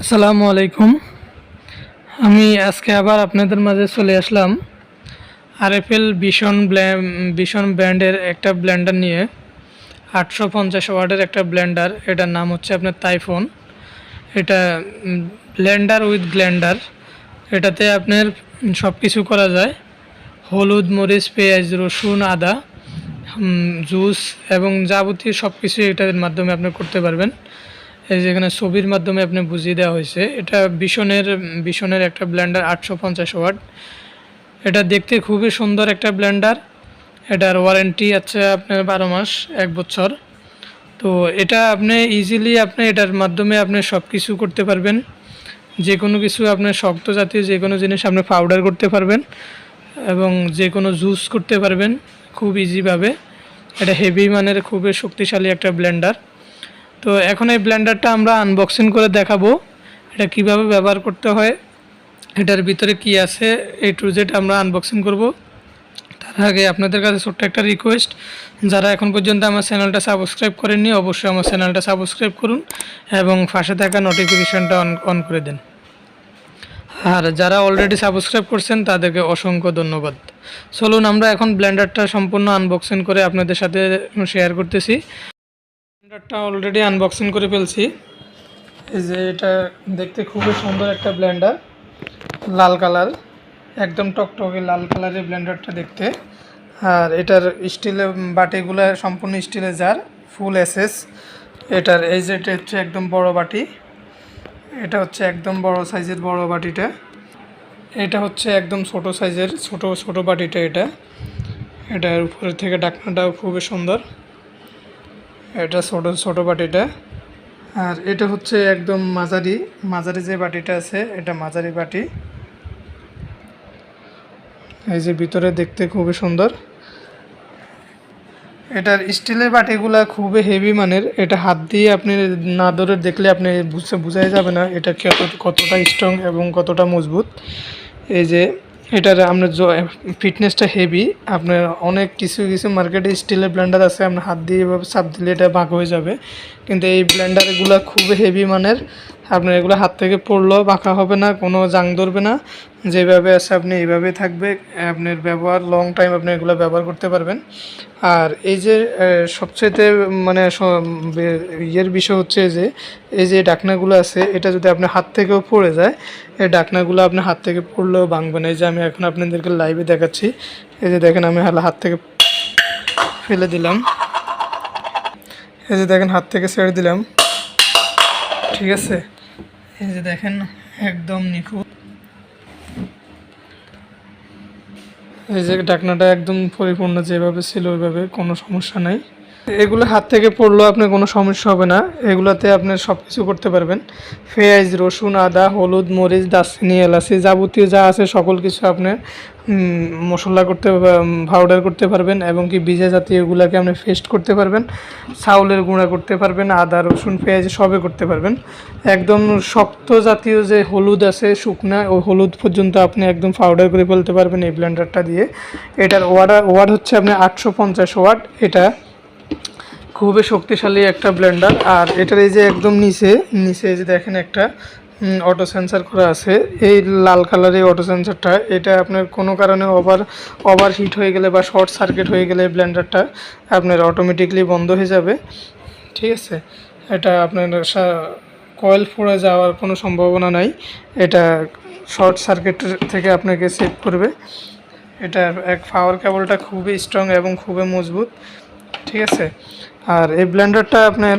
আসসালামু আলাইকুম। আমি আজকে আবার আপনাদের মাঝে চলে আসলাম আরএফএল ভীষণ ব্র্যান্ডের একটা ব্লেন্ডার নিয়ে। 850 ওয়াটের একটা ব্লেন্ডার, এটার নাম হচ্ছে আপনার টাইফুন। এটা ব্লেন্ডার উইথ গ্ল্যান্ডার। এটাতে আপনার সব কিছু করা যায়, হলুদ, মরিচ, পেঁয়াজ, রসুন, আদা, জুস এবং যাবতীয় সব কিছু এটার মাধ্যমে আপনি করতে পারবেন। এই যেখানে ছবির মাধ্যমে আপনি বুঝিয়ে দেওয়া হয়েছে, এটা ভীষণের একটা ব্লেন্ডার 850 ওয়াট। এটা দেখতে খুবই সুন্দর একটা ব্লেন্ডার। এটার ওয়ারেন্টি আছে আপনার 12 মাস, 1 বছর। তো এটা আপনি ইজিলি এটার মাধ্যমে আপনি সব কিছু করতে পারবেন। যে কোনো কিছু আপনার শক্ত জাতীয় যে কোনো জিনিস আপনি পাউডার করতে পারবেন এবং যে কোনো জুস করতে পারবেন খুব ইজিভাবে। এটা হেভি মানের খুবই শক্তিশালী একটা ব্লেন্ডার। তো এখন এই ব্লেন্ডারটা আমরা আনবক্সিং করে দেখাবো এটা কিভাবে ব্যবহার করতে হয়, এটার ভিতরে কি আছে, A to Z আমরা আনবক্সিং করব। তার আগে আপনাদের কাছে ছোট্ট একটা রিকোয়েস্ট, যারা এখন পর্যন্ত আমার চ্যানেলটা সাবস্ক্রাইব করেননি অবশ্যই আমার চ্যানেলটা সাবস্ক্রাইব করুন এবং পাশে থাকা নোটিফিকেশানটা অন করে দেন। আর যারা অলরেডি সাবস্ক্রাইব করছেন তাদেরকে অসংখ্য ধন্যবাদ। চলুন আমরা এখন ব্লেন্ডারটা সম্পূর্ণ আনবক্সিং করে আপনাদের সাথে শেয়ার করতেছি। ব্লেন্ডারটা অলরেডি আনবক্সিং করে ফেলছি। এই যে এটা দেখতে খুবই সুন্দর একটা ব্লেন্ডার, লাল কালার, একদম টকটকে লাল কালারের ব্লেন্ডারটা দেখতে। আর এটার স্টিলের বাটিগুলো সম্পূর্ণ স্টিলের জার, ফুল এসএস। এটার এই যে এটা হচ্ছে একদম বড় বাটি, এটা হচ্ছে একদম বড় সাইজের বড় বাটিটা। এটা হচ্ছে একদম ছোট সাইজের ছোট বাটিটা। এটার উপরের থেকে ঢাকনাটাও খুবই সুন্দর। এটা ছোট বাটিটা। আর এটা হচ্ছে একদম মাঝারি যে বাটিটা আছে, এটা মাঝারি বাটি। এই যে ভিতরে দেখতে খুবই সুন্দর। এটার স্টিলের বাটিগুলা খুবই হেভি মানের। এটা হাত দিয়ে আপনি না ধরে দেখলে আপনি বোঝাই যাবে না এটা কতটা স্ট্রং এবং কতটা মজবুত। এই যে এটার আপনার ফিটনেসটা হেভি। আপনার অনেক কিছু মার্কেটে স্টিলের ব্লেন্ডার আছে, আপনার হাত দিয়ে এভাবে চাপ দিলে এটা বাঁক হয়ে যাবে, কিন্তু এই ব্লেন্ডারগুলো খুবই হেভি মানের। আপনার এগুলো হাত থেকে পড়লেও বাঁকা হবে না, কোনো জাং ধরবে না, যেভাবে আছে আপনি এইভাবে থাকবে। আপনার ব্যবহার লং টাইম আপনি এগুলো ব্যবহার করতে পারবেন। আর এই যে সবচেয়ে মানে ইয়ের বিষয় হচ্ছে যে এই যে ঢাকনাগুলো আছে, এটা যদি আপনার হাত থেকেও পড়ে যায়, এই ঢাকনাগুলো আপনার হাত থেকে পড়লেও ভাঙবে না। এই যে আমি এখন আপনাদেরকে লাইভে দেখাচ্ছি। এই যে দেখেন আমি হাত থেকে ফেলে দিলাম, এই যে দেখেন হাত থেকে ছেড়ে দিলাম, ঠিক আছে। এই যে দেখেন একদম নিখুঁত। এই যে ঢাকনাটা একদম পরিপূর্ণ যেভাবে ছিল ওইভাবে, কোনো সমস্যা নাই। এগুলো হাত থেকে পড়লেও আপনার কোনো সমস্যা হবে না। এগুলোতে আপনি সব কিছু করতে পারবেন। পেঁয়াজ, রসুন, আদা, হলুদ, মরিচ, দারচিনি, এলাচি যাবতীয় যা আছে সকল কিছু আপনি মশলা পাউডার করতে পারবেন এবং কি বীজা জাতীয় এগুলোকে আপনি পেস্ট করতে পারবেন, চাউলের গুঁড়া করতে পারবেন, আদা, রসুন, পেঁয়াজ সবে করতে পারবেন। একদম শক্ত জাতীয় যে হলুদ আছে শুকনা, ওই হলুদ পর্যন্ত আপনি একদম পাউডার করে ফেলতে পারবেন এই ব্লেন্ডারটা দিয়ে। এটার ওয়াট হচ্ছে আপনি 850 ওয়াট। এটা খুবই শক্তিশালী একটা ব্লেন্ডার। আর এটার এই যে একদম নিচে এই যে দেখেন একটা অটো সেন্সার করা আছে, এই লাল কালারের অটো সেন্সারটা। এটা আপনার কোনো কারণে ওভার হিট হয়ে গেলে বা শর্ট সার্কিট হয়ে গেলে ব্লেন্ডারটা আপনার অটোমেটিকলি বন্ধ হয়ে যাবে, ঠিক আছে। এটা আপনার কয়েল পড়ে যাওয়ার কোনো সম্ভাবনা নাই। এটা শর্ট সার্কিট থেকে আপনাকে সেভ করবে। এটার পাওয়ার কেবলটা খুবই স্ট্রং এবং খুবই মজবুত, ঠিক আছে। আর এই ব্লেন্ডারটা আপনার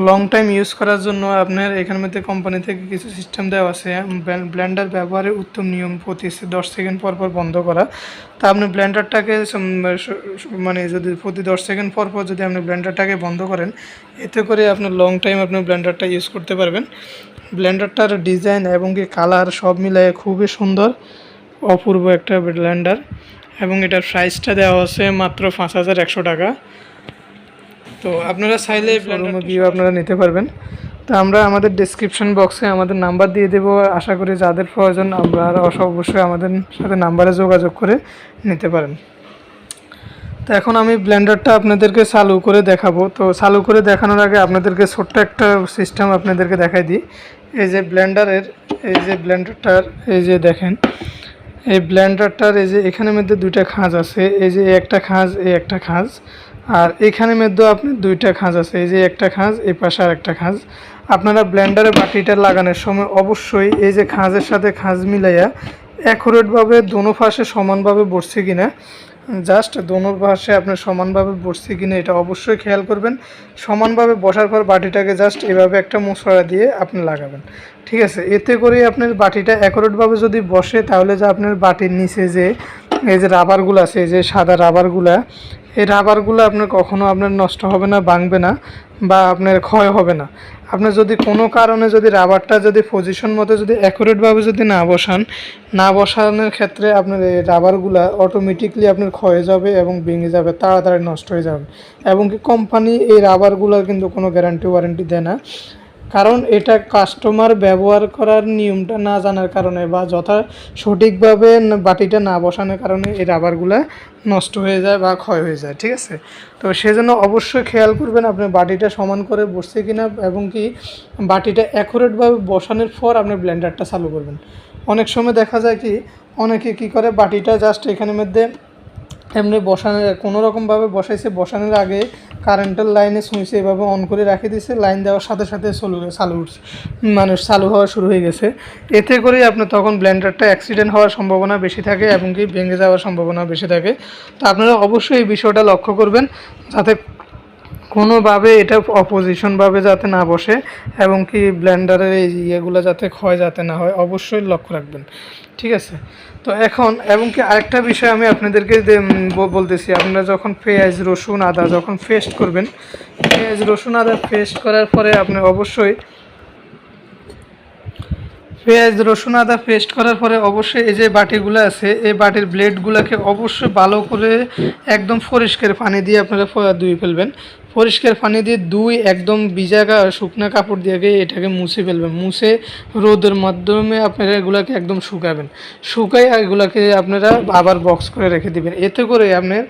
লং টাইম ইউজ করার জন্য আপনার এখানের মধ্যে কোম্পানি থেকে কিছু সিস্টেম দেওয়া আছে। ব্লেন্ডার ব্যবহারের উত্তম নিয়ম প্রতি 10 সেকেন্ড পর বন্ধ করা। তা আপনি ব্লেন্ডারটাকে মানে যদি প্রতি 10 সেকেন্ড পর যদি আপনি ব্লেন্ডারটাকে বন্ধ করেন, এতে করে আপনার লং টাইম আপনি ব্লেন্ডারটা ইউজ করতে পারবেন। ব্লেন্ডারটার ডিজাইন এবং কি কালার সব মিলিয়ে খুবই সুন্দর, অপূর্ব একটা ব্লেন্ডার। এবং এটার প্রাইসটা দেওয়া আছে মাত্র 5100 টাকা। তো আপনারা চাইলে ভিউ আপনারা নিতে পারবেন। তো আমরা আমাদের ডেসক্রিপশন বক্সে আমাদের নাম্বার দিয়ে দেবো। আশা করি যাদের প্রয়োজন আমরা অবশ্যই আমাদের সাথে নাম্বারে যোগাযোগ করে নিতে পারেন। তো এখন আমি ব্লেন্ডারটা আপনাদেরকে চালু করে দেখাবো। তো চালু করে দেখানোর আগে আপনাদেরকে ছোট্ট একটা সিস্টেম আপনাদেরকে দেখাই দিই। এই যে ব্লেন্ডারের এই যে ব্লেন্ডারটার এই যে দেখেন, এই ব্লেন্ডারটার এই যে এখানের মধ্যে দুইটা খাঁজ আছে, এই যে একটা খাঁজ, এই একটা খাঁজ, আর এখানের মধ্যেও আপনার দুইটা খাঁজ আছে, এই যে একটা খাঁজ, এই পাশে আর একটা খাঁজ। আপনারা ব্লেন্ডারে বাটিটা লাগানোর সময় অবশ্যই এই যে খাঁজের সাথে খাঁজ মিলাইয়া অ্যাকুরেটভাবে দোনো পাশে সমানভাবে বসছে কিনা, জাস্ট দোনো পাশে আপনার সমানভাবে বসছে কিনা এটা অবশ্যই খেয়াল করবেন। সমানভাবে বসার পর বাটিটাকে জাস্ট এভাবে একটা মশলা দিয়ে আপনি লাগাবেন, ঠিক আছে। এতে করে আপনার বাটিটা অ্যাকুরেটভাবে যদি বসে তাহলে যে আপনার বাটির নিচে যে এই যে রাবারগুলো আছে, এই যে সাদা রাবারগুলা, এই রাবারগুলো আপনার কখনো আপনার নষ্ট হবে না, ভাঙবে না বা আপনার ক্ষয় হবে না। আপনার যদি কোনো কারণে যদি রাবারটা যদি পজিশন মতো যদি অ্যাকুরেটভাবে যদি না বসানোর ক্ষেত্রে আপনার এই রাবারগুলা অটোমেটিকলি আপনার ক্ষয়ে যাবে এবং ভেঙে যাবে, তাড়াতাড়ি নষ্ট হয়ে যাবে। এবং কি কোম্পানি এই রাবারগুলোর কিন্তু কোনো গ্যারান্টি ওয়ারেন্টি দেয় না, কারণ এটা কাস্টমার ব্যবহার করার নিয়মটা না জানার কারণে বা সঠিকভাবে বাটিটা না বসানোর কারণে এই রাবারগুলো নষ্ট হয়ে যায় বা ক্ষয় হয়ে যায়, ঠিক আছে। তো সেজন্য অবশ্যই খেয়াল করবেন আপনার বাটিটা সমান করে বসছে কিনা, এবং কি বাটিটা অ্যাকুরেটভাবে বসানোর পর আপনি ব্লেন্ডারটা চালু করবেন। অনেক সময় দেখা যায় কি অনেকে কী করে বাটিটা জাস্ট এখানের মধ্যে এমনি বসানোর কোনো রকমভাবে বসাইছে, বসানোর আগে কারেন্টের লাইনে সুইচে এভাবে অন করে রেখে দিয়েছে, লাইন দেওয়ার সাথে সাথে চালু উঠছে, মানুষ চালু হওয়া শুরু হয়ে গেছে। এতে করেই আপনার তখন ব্লেন্ডারটা অ্যাক্সিডেন্ট হওয়ার সম্ভাবনা বেশি থাকে এবং কি ভেঙে যাওয়ার সম্ভাবনা বেশি থাকে। তো আপনারা অবশ্যই এই বিষয়টা লক্ষ্য করবেন যাতে কোনোভাবে এটা অপোজিশনভাবে যাতে না বসে এবং কি ব্লেন্ডারের এই ইয়েগুলো যাতে ক্ষয় যাতে না হয়, অবশ্যই লক্ষ্য রাখবেন, ঠিক আছে। তো এখন এবং কি আরেকটা বিষয় আমি আপনাদেরকে বলতেছি, আপনারা যখন পেঁয়াজ রসুন আদা যখন পেস্ট করবেন, পেঁয়াজ রসুন আদা পেস্ট করার পরে আপনি অবশ্যই পেঁয়াজ রসুন আদা পেস্ট করার পরে অবশ্যই এই যে বাটিগুলো আছে এই বাটির ব্লেডগুলোকে অবশ্যই ভালো করে একদম পরিষ্কার পানি দিয়ে আপনারা ধুয়ে ফেলবেন। পরিষ্কার পানি দিয়ে একদম ভিজা শুকনো কাপড় দিয়ে এটাকে মুছে ফেলবেন। মুছে রোদের মাধ্যমে আপনারা এগুলোকে একদম শুকাবেন। শুকাই এগুলোকে আপনারা আবার বক্স করে রেখে দিবেন। এতে করে আপনার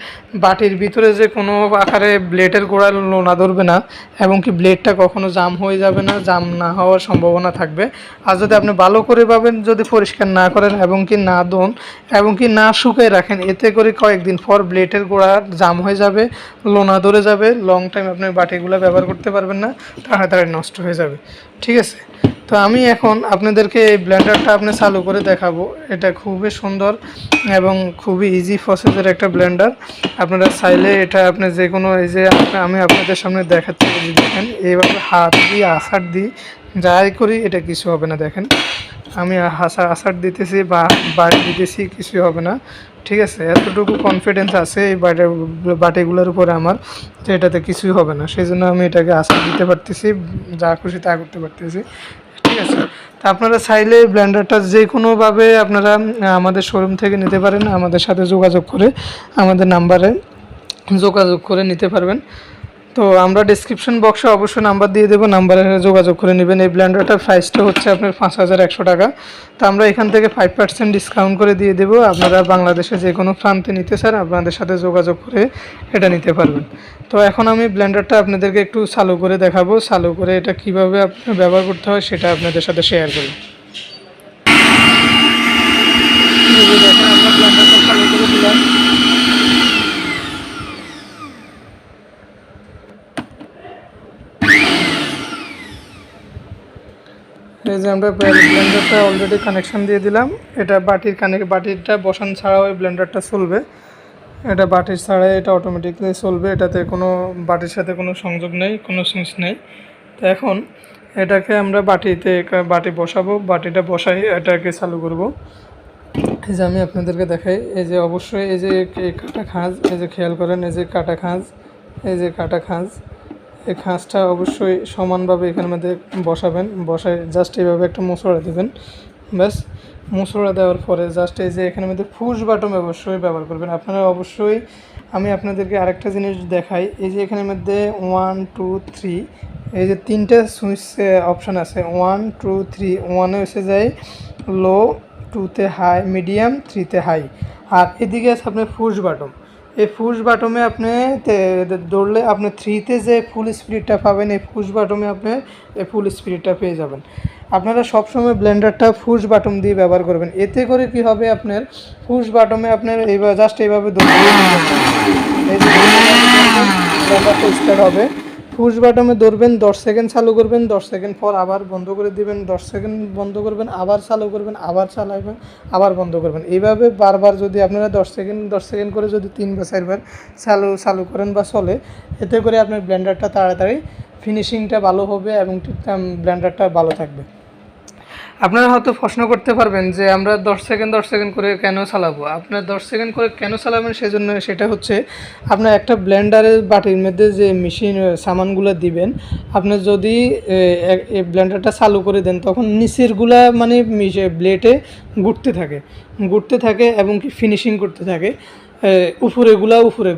বাটির ভিতরে যে কোনো আকারে ব্লেডের গোড়া লোনা ধরবে না এবং কি ব্লেডটা কখনো জাম হয়ে যাবে না, জাম না হওয়ার সম্ভাবনা থাকবে। আর যদি আপনি ভালো করে পাবেন যদি পরিষ্কার না করেন এবং কি না ধোন এবং কি না শুকাই রাখেন, এতে করে কয়েকদিন পর ব্লেডের গোড়া জাম হয়ে যাবে, লোনা ধরে যাবে, লং টাইম আপনি বাটিগুলো ব্যবহার করতে পারবেন না, তাড়াতাড়ি নষ্ট হয়ে যাবে, ঠিক আছে। তো আমি এখন আপনাদেরকে এই ব্লেন্ডারটা আপনি চালু করে দেখাবো। এটা খুবই সুন্দর এবং খুবই ইজি প্রসেসের একটা ব্লেন্ডার। আপনারা চাইলে এটা আপনি যে কোনো এই যে আমি আপনাদের সামনে দেখাচ্ছি, দেখেন এইভাবে হাত দিয়ে আছাড় দিই যাই করি এটা কিছু হবে না। দেখেন আমি আছাড় দিতেছি বা বাড়ি দিতেছি, কিছু হবে না, ঠিক আছে। এতটুকু কনফিডেন্স আছে এই বাটিগুলোর উপরে আমার যে এটাতে কিছুই হবে না, সেই জন্য আমি এটাকে আছাড় দিতে পারতেছি, যা খুশি তা করতে পারতেছি, ঠিক আছে। তা আপনারা চাইলে ব্লেন্ডারটা যে কোনোভাবে আপনারা আমাদের শোরুম থেকে নিতে পারেন, আমাদের সাথে যোগাযোগ করে আমাদের নাম্বারে যোগাযোগ করে নিতে পারবেন। তো আমরা ডিসক্রিপশন বক্সে অবশ্যই নাম্বার দিয়ে দেবো, নাম্বারে যোগাযোগ করে নেবেন। এই ব্লেন্ডারটার প্রাইসটা হচ্ছে আপনার 5100 টাকা। তো আমরা এখান থেকে 5% ডিসকাউন্ট করে দিয়ে দেবো। আপনারা বাংলাদেশে যে কোনো প্রান্তে নিতে চান আপনাদের সাথে যোগাযোগ করে এটা নিতে পারবেন। তো এখন আমি ব্লেন্ডারটা আপনাদেরকে একটু চালু করে দেখাবো, চালু করে এটা কীভাবে আপনার ব্যবহার করতে হয় সেটা আপনাদের সাথে শেয়ার করি। দেখেন আমরা ব্লেন্ডারটা চালু করে দিলাম। এই যে আমরা ব্লেন্ডারটা অলরেডি কানেকশন দিয়ে দিলাম। এটা বাটিটা বসান ছাড়া ওই ব্লেন্ডারটা চলবে, এটা বাটির ছাড়াই এটা অটোমেটিকলি চলবে, এটাতে কোনো বাটির সাথে কোনো সংযোগ নেই, কোনো সুইচ নেই। তো এখন এটাকে আমরা বাটি বসাবো, বাটিটা বসাই এটাকে চালু করব। এই যে আমি আপনাদেরকে দেখাই, এই যে অবশ্যই এই যে কাটা খাঁজ, এই যে খেয়াল করেন এই যে কাটা খাঁজ, এই যে কাটা খাঁজ, এই খাঁজটা অবশ্যই সমানভাবে এখানের মধ্যে বসাবেন। বসায় জাস্ট এইভাবে একটা মুচড়া দেবেন, ব্যাস। মুচড়া দেওয়ার পরে জাস্ট এই যে এখানের মধ্যে পুশ বাটন অবশ্যই ব্যবহার করবেন আপনারা। অবশ্যই আমি আপনাদেরকে আরেকটা জিনিস দেখাই, এই যে এখানের মধ্যে 1 2 3 এই যে তিনটা সুইচ অপশান আছে, 1 2 3। 1-এ এসে যায় লো, 2-তে হাই মিডিয়াম, 3-তে হাই, আর এদিকে আছে আপনার পুশ বাটন। এই পুশ বাটমে আপনি দৌড়লে আপনি 3-তে যে ফুল স্পিডটা পাবেন, এই পুশ বাটমে আপনি এই ফুল স্পিডটা পেয়ে যাবেন। আপনারা সবসময় ব্লেন্ডারটা পুশ বাটম দিয়ে ব্যবহার করবেন। এতে করে কি হবে, আপনার পুশ বাটমে আপনার এইভাবে জাস্ট এইভাবে ব্লেন্ডারটা স্টার্ট হবে। পুশ বাটমে ধরবেন, 10 সেকেন্ড চালু করবেন, 10 সেকেন্ড পর আবার বন্ধ করে দিবেন, 10 সেকেন্ড বন্ধ করবেন, আবার চালু করবেন, আবার চালাবেন, আবার বন্ধ করবেন। এইভাবে বারবার যদি আপনারা 10 সেকেন্ড করে যদি 3 বা 4 বার চালু করেন বা চলে, এতে করে আপনার ব্লেন্ডারটা তাড়াতাড়ি ফিনিশিংটা ভালো হবে এবং ব্লেন্ডারটা ভালো থাকবে। আপনারা হয়তো প্রশ্ন করতে পারবেন যে আমরা 10 সেকেন্ড করে কেন চালাবো। আপনার 10 সেকেন্ড করে কেন চালাবেন সেজন্য, সেটা হচ্ছে আপনার একটা ব্লেন্ডারের বাটির মধ্যে যে মেশিন সামানগুলো দিবেন, আপনার যদি এই ব্লেন্ডারটা চালু করে দেন তখন নিচেরগুলা মানে ব্লেডে ঘুরতে থাকে এবং কি ফিনিশিং করতে থাকে, উপরে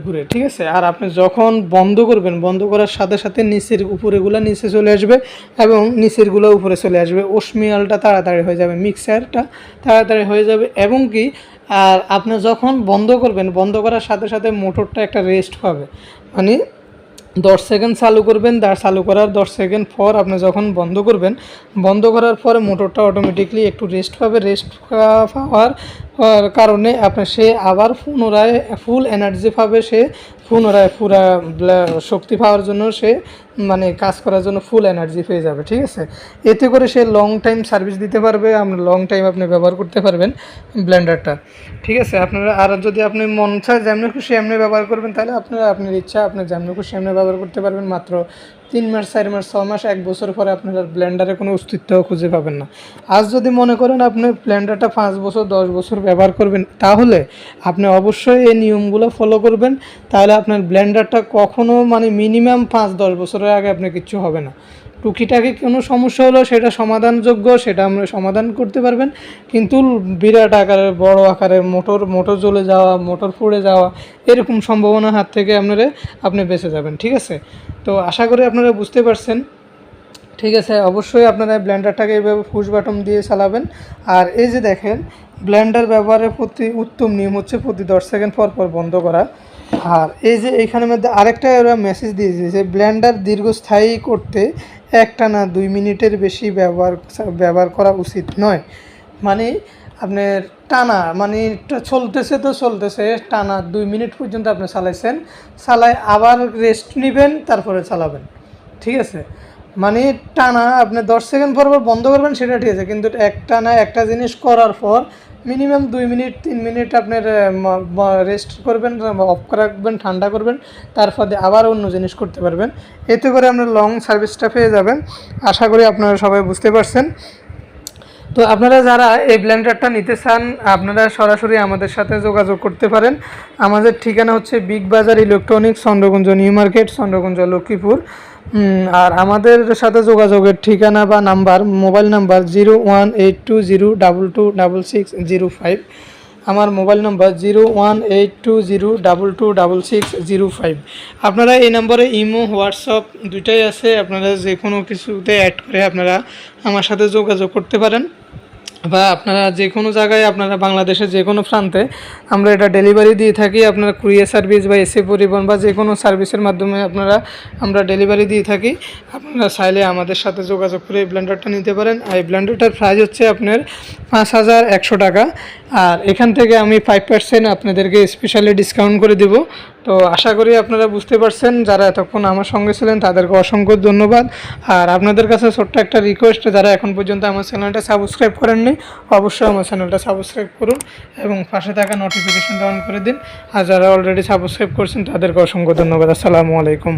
ঘুরে, ঠিক আছে। আর আপনি যখন বন্ধ করবেন, বন্ধ করার সাথে সাথে নিচের উপরেগুলা নিচে চলে আসবে এবং নিচেরগুলো উপরে চলে আসবে, ওশমিয়ালটা তাড়াতাড়ি হয়ে যাবে, মিক্সারটা তাড়াতাড়ি হয়ে যাবে। এবং কি আর আপনি যখন বন্ধ করবেন, বন্ধ করার সাথে সাথে মোটরটা একটা রেস্ট পাবে, মানে 10 সেকেন্ড চালু করবেন, চালু করার 10 সেকেন্ড পর আপনি যখন বন্ধ করবেন, বন্ধ করার পরে মোটরটা অটোমেটিকলি একটু রেস্ট পাবে। রেস্ট পাওয়ার কারণে আপনার সে আবার পুনরায় ফুল এনার্জি পাবে, সে পুনরায় পুরা শক্তি পাওয়ার জন্য সে মানে কাজ করার জন্য ফুল এনার্জি পেয়ে যাবে, ঠিক আছে। এতে করে সে লং টাইম সার্ভিস দিতে পারবে, আপনি লং টাইম আপনি ব্যবহার করতে পারবেন ব্লেন্ডারটা, ঠিক আছে। আপনারা আর যদি আপনি মন চায় যেমনি খুশি এমনি ব্যবহার করবেন, তাহলে আপনার ইচ্ছা, আপনি যেমনি খুশি এমনি ব্যবহার করতে পারবেন। মাত্র 3 মাস, 4 মাস, 6 মাস, 1 বছর পরে আপনারা ব্লেন্ডারে কোনো অস্তিত্বও খুঁজে পাবেন না। আজ যদি মনে করেন আপনি ব্লেন্ডারটা 5 বছর 10 বছর ব্যবহার করবেন, তাহলে আপনি অবশ্যই এই নিয়মগুলো ফলো করবেন। তাহলে আপনার ব্লেন্ডারটা কখনো মানে মিনিমাম 5-10 বছরের আগে আপনার কিচ্ছু হবে না। টুকিটাকি কোনো সমস্যা হলো সেটা সমাধানযোগ্য, সেটা আমরা সমাধান করতে পারবেন। কিন্তু বিরাট আকারের বড় আকারের মোটর জ্বলে যাওয়া, মোটর পুড়ে যাওয়া, এরকম সম্ভাবনার হাত থেকে আপনি বেঁচে যাবেন, ঠিক আছে। তো আশা করি আপনারা বুঝতে পারছেন, ঠিক আছে। অবশ্যই আপনারা ব্লেন্ডারটাকে এইভাবে পুশ বাটন দিয়ে চালাবেন। আর এই যে দেখেন, ব্লেন্ডার ব্যবহারের প্রতি উত্তম নিয়ম হচ্ছে প্রতি 10 সেকেন্ড পর পর বন্ধ করা। আর এই যে এইখানের মধ্যে আরেকটা ওরা মেসেজ দিয়েছে যে ব্লেন্ডার দীর্ঘস্থায়ী করতে একটানা 2 মিনিটের বেশি ব্যবহার করা উচিত নয়। মানে আপনার টানা মানে চলতেছে টানা 2 মিনিট পর্যন্ত আপনি চালাইছেন, আবার রেস্ট নেবেন, তারপরে চালাবেন, ঠিক আছে। মানে টানা আপনি 10 সেকেন্ড পর বন্ধ করবেন সেটা ঠিক আছে, কিন্তু একটানা একটা জিনিস করার পর মিনিমাম 2 মিনিট 3 মিনিট আপনার রেস্ট করবেন, অফ রাখবেন, ঠান্ডা করবেন, তারপর আবার অন্য জিনিস করতে পারবেন। এতে করে আপনার লং সার্ভিসটা পেয়ে যাবেন। আশা করি আপনারা সবাই বুঝতে পারছেন। তো আপনারা যারা এই ব্লেন্ডারটা নিতে চান, আপনারা সরাসরি আমাদের সাথে যোগাযোগ করতে পারেন। আমাদের ঠিকানা হচ্ছে big bazaar electronics, Chandraganj new market, Chandraganj Lakshmipur. আর আমাদের সাথে যোগাযোগের ঠিকানা বা নাম্বার, মোবাইল নাম্বার 01820226605। আমার মোবাইল নাম্বার 01820226605। আপনারা এই নম্বরে ইমো, হোয়াটসঅ্যাপ দুইটাই আছে, আপনারা যে কোনো কিছুতে অ্যাড করে আপনারা আমার সাথে যোগাযোগ করতে পারেন। বা আপনারা যে কোনো জায়গায়, আপনারা বাংলাদেশের যে কোনো প্রান্তে আমরা এটা ডেলিভারি দিয়ে থাকি। আপনারা কুরিয়ার সার্ভিস বা এসএ পরিবহন বা যে কোনো সার্ভিসের মাধ্যমে আমরা ডেলিভারি দিয়ে থাকি। আপনারা চাইলে আমাদের সাথে যোগাযোগ করে এই ব্লেন্ডারটা নিতে পারেন। আর এই ব্লেন্ডারটার প্রাইস হচ্ছে আপনার 5100 টাকা। আর এখান থেকে আমি 5% আপনাদেরকে স্পেশালি ডিসকাউন্ট করে দেব। তো আশা করি আপনারা বুঝতে পারছেন। যারা এতক্ষণ আমার সঙ্গে ছিলেন তাদেরকে অসংখ্য ধন্যবাদ। আর আপনাদের কাছে ছোট্ট একটা রিকোয়েস্ট, যারা এখন পর্যন্ত আমার চ্যানেলটা সাবস্ক্রাইব করেননি, অবশ্যই আমার চ্যানেলটা সাবস্ক্রাইব করুন এবং পাশে থাকা নোটিফিকেশনটা অন করে দিন। আর যারা অলরেডি সাবস্ক্রাইব করছেন তাদেরকে অসংখ্য ধন্যবাদ। আসসালামু আলাইকুম।